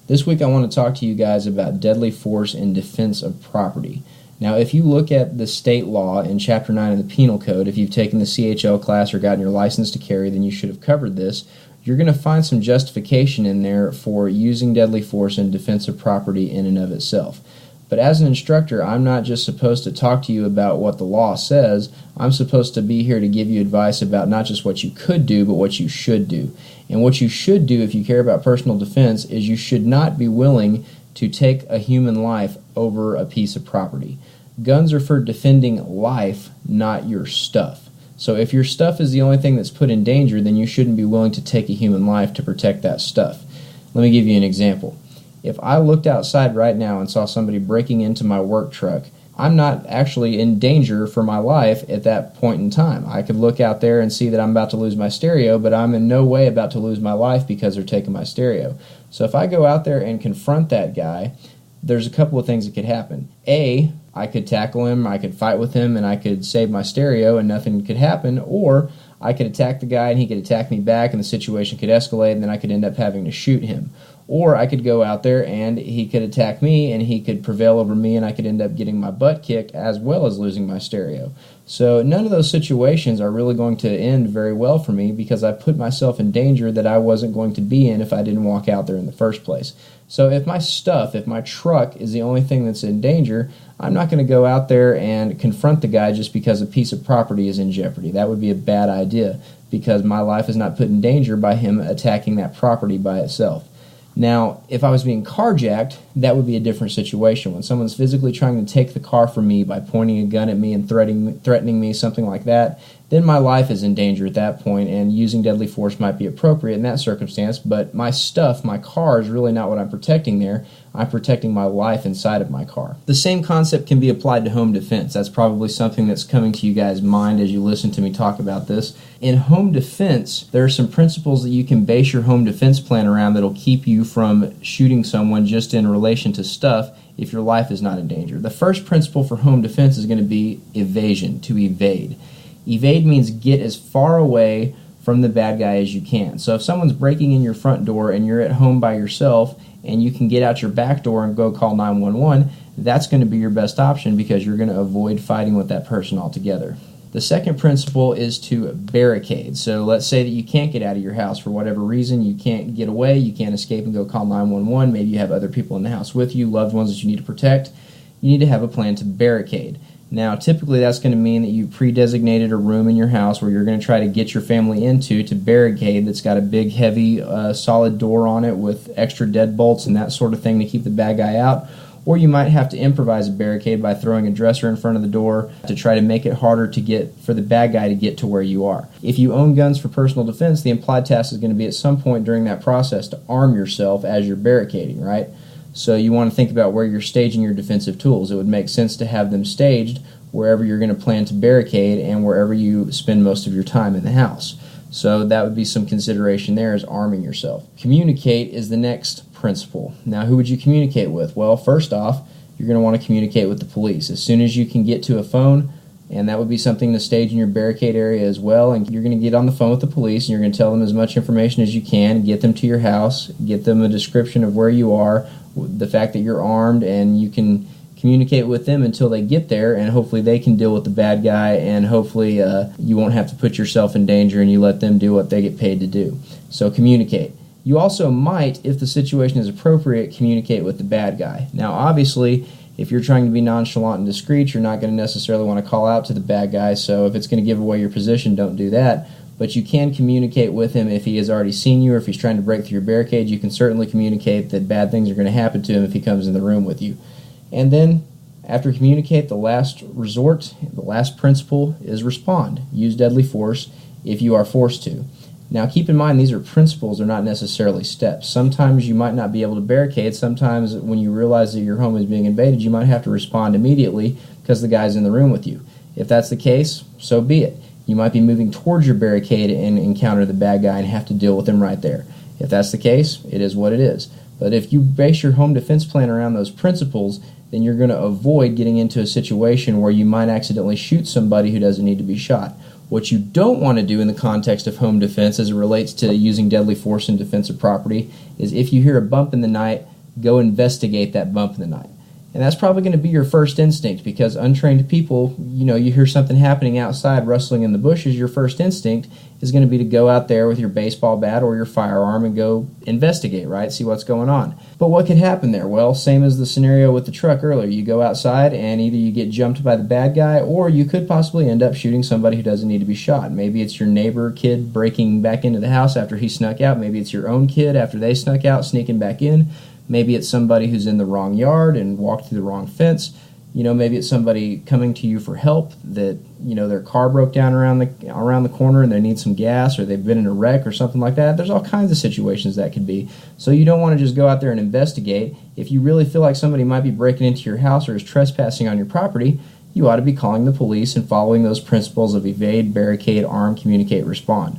This week I want to talk to you guys about deadly force in defense of property. Now, if you look at the state law in Chapter 9 of the Penal Code, if you've taken the CHL class or gotten your license to carry, then you should have covered this. You're going to find some justification in there for using deadly force in defense of property in and of itself. But as an instructor, I'm not just supposed to talk to you about what the law says. I'm supposed to be here to give you advice about not just what you could do, but what you should do. And what you should do if you care about personal defense is you should not be willing to take a human life over a piece of property. Guns are for defending life, not your stuff. So if your stuff is the only thing that's put in danger, then you shouldn't be willing to take a human life to protect that stuff. Let me give you an example. If I looked outside right now and saw somebody breaking into my work truck, I'm not actually in danger for my life at that point in time. I could look out there and see that I'm about to lose my stereo, but I'm in no way about to lose my life because they're taking my stereo. So if I go out there and confront that guy, there's a couple of things that could happen. A, I could tackle him, I could fight with him, and I could save my stereo and nothing could happen. Or I could attack the guy and he could attack me back and the situation could escalate and then I could end up having to shoot him. Or I could go out there and he could attack me and he could prevail over me and I could end up getting my butt kicked as well as losing my stereo. So none of those situations are really going to end very well for me because I put myself in danger that I wasn't going to be in if I didn't walk out there in the first place. So if my stuff, if my truck is the only thing that's in danger, I'm not going to go out there and confront the guy just because a piece of property is in jeopardy. That would be a bad idea because my life is not put in danger by him attacking that property by itself. Now, if I was being carjacked, that would be a different situation. When someone's physically trying to take the car from me by pointing a gun at me and threatening me, something like that, then my life is in danger at that point, and using deadly force might be appropriate in that circumstance, but my stuff, my car, is really not what I'm protecting there. I'm protecting my life inside of my car. The same concept can be applied to home defense. That's probably something that's coming to you guys' mind as you listen to me talk about this. In home defense, there are some principles that you can base your home defense plan around that'll keep you from shooting someone just in relation to stuff if your life is not in danger. The first principle for home defense is going to be evasion, to evade. Evade means get as far away from the bad guy as you can. So if someone's breaking in your front door and you're at home by yourself and you can get out your back door and go call 911, that's going to be your best option because you're going to avoid fighting with that person altogether. The second principle is to barricade. So let's say that you can't get out of your house for whatever reason. You can't get away. You can't escape and go call 911. Maybe you have other people in the house with you, loved ones that you need to protect. You need to have a plan to barricade. Now, typically that's going to mean that you've pre-designated a room in your house where you're going to try to get your family into to barricade that's got a big, heavy, solid door on it with extra deadbolts and that sort of thing to keep the bad guy out. Or you might have to improvise a barricade by throwing a dresser in front of the door to try to make it harder to get for the bad guy to get to where you are. If you own guns for personal defense, the implied task is going to be at some point during that process to arm yourself as you're barricading, right? So you want to think about where you're staging your defensive tools. It would make sense to have them staged wherever you're going to plan to barricade and wherever you spend most of your time in the house. So that would be some consideration there, is arming yourself. Communicate is the next principle. Now, who would you communicate with? Well, first off, you're going to want to communicate with the police. As soon as you can get to a phone, and that would be something to stage in your barricade area as well, and you're going to get on the phone with the police, and you're going to tell them as much information as you can, get them to your house, get them a description of where you are, the fact that you're armed, and you can communicate with them until they get there, and hopefully they can deal with the bad guy, and hopefully you won't have to put yourself in danger and you let them do what they get paid to do. So communicate. You also might, if the situation is appropriate, communicate with the bad guy. Now obviously, If you're trying to be nonchalant and discreet, you're not going to necessarily want to call out to the bad guy, so if it's going to give away your position, don't do that. But you can communicate with him if he has already seen you, or if he's trying to break through your barricade. You can certainly communicate that bad things are going to happen to him if he comes in the room with you. And then, after communicate, the last resort, the last principle is respond. Use deadly force if you are forced to. Now, keep in mind, these are principles, they're not necessarily steps. Sometimes you might not be able to barricade. Sometimes when you realize that your home is being invaded, you might have to respond immediately because the guy's in the room with you. If that's the case, so be it. You might be moving towards your barricade and encounter the bad guy and have to deal with him right there. If that's the case, it is what it is. But if you base your home defense plan around those principles, then you're going to avoid getting into a situation where you might accidentally shoot somebody who doesn't need to be shot. What you don't want to do in the context of home defense as it relates to using deadly force in defense of property is if you hear a bump in the night, go investigate that bump in the night. And that's probably going to be your first instinct, because untrained people, you hear something happening outside rustling in the bushes, your first instinct is going to be to go out there with your baseball bat or your firearm and go investigate, right? See what's going on. But what could happen there? Well, same as the scenario with the truck earlier. You go outside and either you get jumped by the bad guy, or you could possibly end up shooting somebody who doesn't need to be shot. Maybe it's your neighbor kid breaking back into the house after he snuck out. Maybe it's your own kid after they snuck out, sneaking back in. Maybe it's somebody who's in the wrong yard and walked through the wrong fence. Maybe it's somebody coming to you for help that, their car broke down around the corner and they need some gas, or they've been in a wreck or something like that. There's all kinds of situations that could be. So you don't want to just go out there and investigate. If you really feel like somebody might be breaking into your house or is trespassing on your property, you ought to be calling the police and following those principles of evade, barricade, arm, communicate, respond.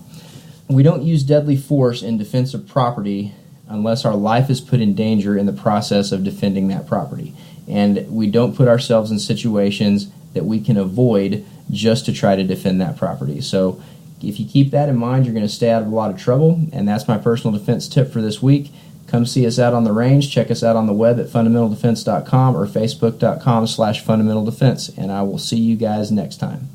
We don't use deadly force in defense of property unless our life is put in danger in the process of defending that property. And we don't put ourselves in situations that we can avoid just to try to defend that property. So if you keep that in mind, you're going to stay out of a lot of trouble, and that's my personal defense tip for this week. Come see us out on the range. Check us out on the web at fundamentaldefense.com or facebook.com/fundamentaldefense, and I will see you guys next time.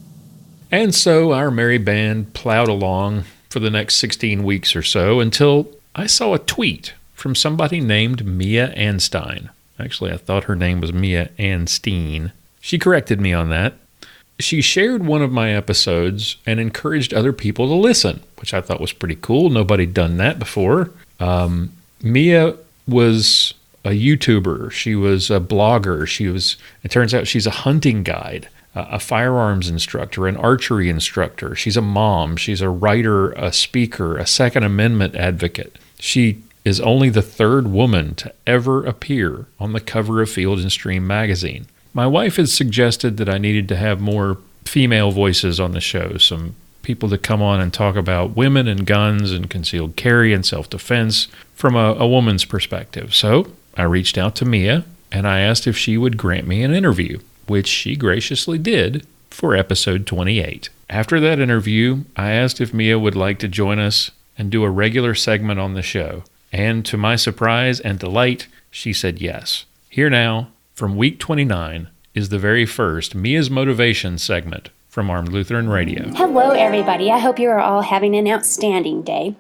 And so our merry band plowed along for the next 16 weeks or so until I saw a tweet from somebody named Mia Anstine. Actually, I thought her name was Mia Anstine. She corrected me on that. She shared one of my episodes and encouraged other people to listen, which I thought was pretty cool. Nobody'd done that before. Mia was a YouTuber. She was a blogger. It turns out she's a hunting guide, a firearms instructor, an archery instructor. She's a mom. She's a writer, a speaker, a Second Amendment advocate. She is only the third woman to ever appear on the cover of Field and Stream magazine. My wife has suggested that I needed to have more female voices on the show, some people to come on and talk about women and guns and concealed carry and self-defense from a woman's perspective. So I reached out to Mia and I asked if she would grant me an interview, which she graciously did for episode 28. After that interview, I asked if Mia would like to join us and do a regular segment on the show. And to my surprise and delight, she said yes. Here now, from week 29, is the very first Mia's Motivation segment from Armed Lutheran Radio. Hello, everybody. I hope you are all having an outstanding day.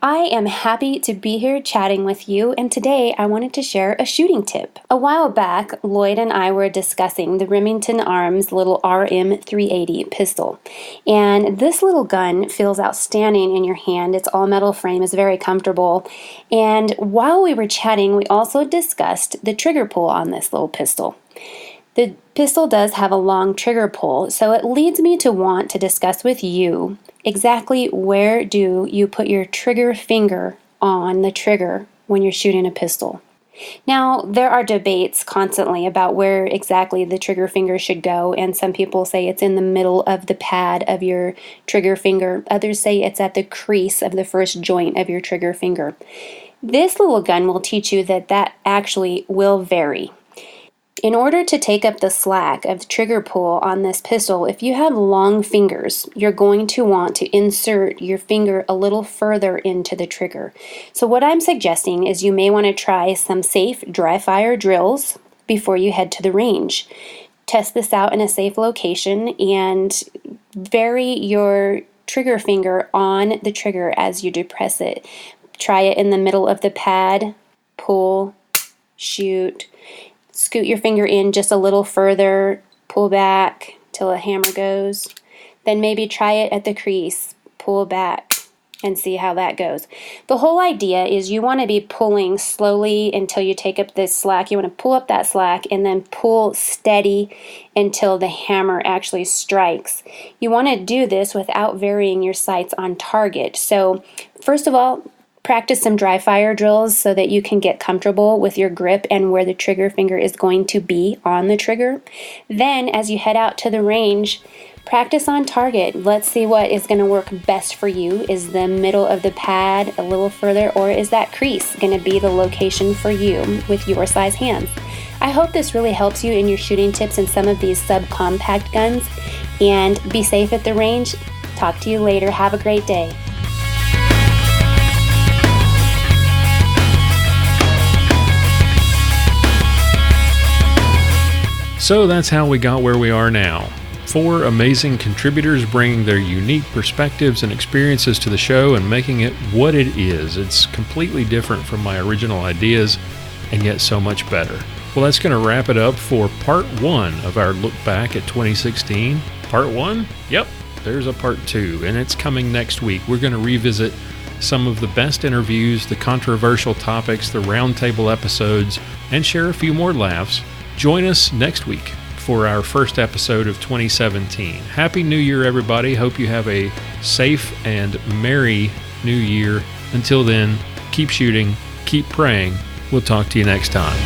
I am happy to be here chatting with you, and today I wanted to share a shooting tip. A while back, Lloyd and I were discussing the Remington Arms little RM380 pistol, and this little gun feels outstanding in your hand. Its all-metal frame is very comfortable, and while we were chatting, we also discussed the trigger pull on this little pistol. The pistol does have a long trigger pull, so it leads me to want to discuss with you exactly where do you put your trigger finger on the trigger when you're shooting a pistol. Now, there are debates constantly about where exactly the trigger finger should go, and some people say it's in the middle of the pad of your trigger finger. Others say it's at the crease of the first joint of your trigger finger. This little gun will teach you that actually will vary. In order to take up the slack of trigger pull on this pistol, if you have long fingers, you're going to want to insert your finger a little further into the trigger. So what I'm suggesting is you may want to try some safe dry fire drills before you head to the range. Test this out in a safe location and vary your trigger finger on the trigger as you depress it. Try it in the middle of the pad, pull, shoot. scoot your finger in just a little further, pull back till a hammer goes. Then maybe try it at the crease, pull back, and see how that goes. The whole idea is you want to be pulling slowly until you take up this slack. You want to pull up that slack and then pull steady until the hammer actually strikes. You want to do this without varying your sights on target. So first of all, practice some dry fire drills so that you can get comfortable with your grip and where the trigger finger is going to be on the trigger. Then as you head out to the range, practice on target. Let's see what is going to work best for you. Is the middle of the pad a little further, or is that crease going to be the location for you with your size hands? I hope this really helps you in your shooting tips in some of these subcompact guns. And be safe at the range. Talk to you later. Have a great day. So that's how we got where we are now. 4 amazing contributors bringing their unique perspectives and experiences to the show and making it what it is. It's completely different from my original ideas, and yet so much better. Well, that's going to wrap it up for part 1 of our look back at 2016. Part 1? Yep, there's a part 2, and it's coming next week. We're going to revisit some of the best interviews, the controversial topics, the roundtable episodes, and share a few more laughs. Join us next week for our first episode of 2017. Happy New Year, everybody. Hope you have a safe and merry New Year. Until then, keep shooting, keep praying. We'll talk to you next time.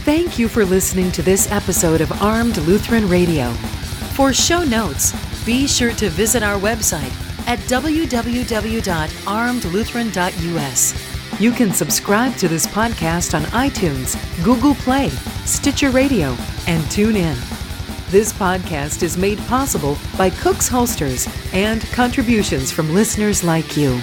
Thank you for listening to this episode of Armed Lutheran Radio. For show notes, be sure to visit our website at www.armedlutheran.us. You can subscribe to this podcast on iTunes, Google Play, Stitcher Radio, and TuneIn. This podcast is made possible by Cook's Holsters and contributions from listeners like you.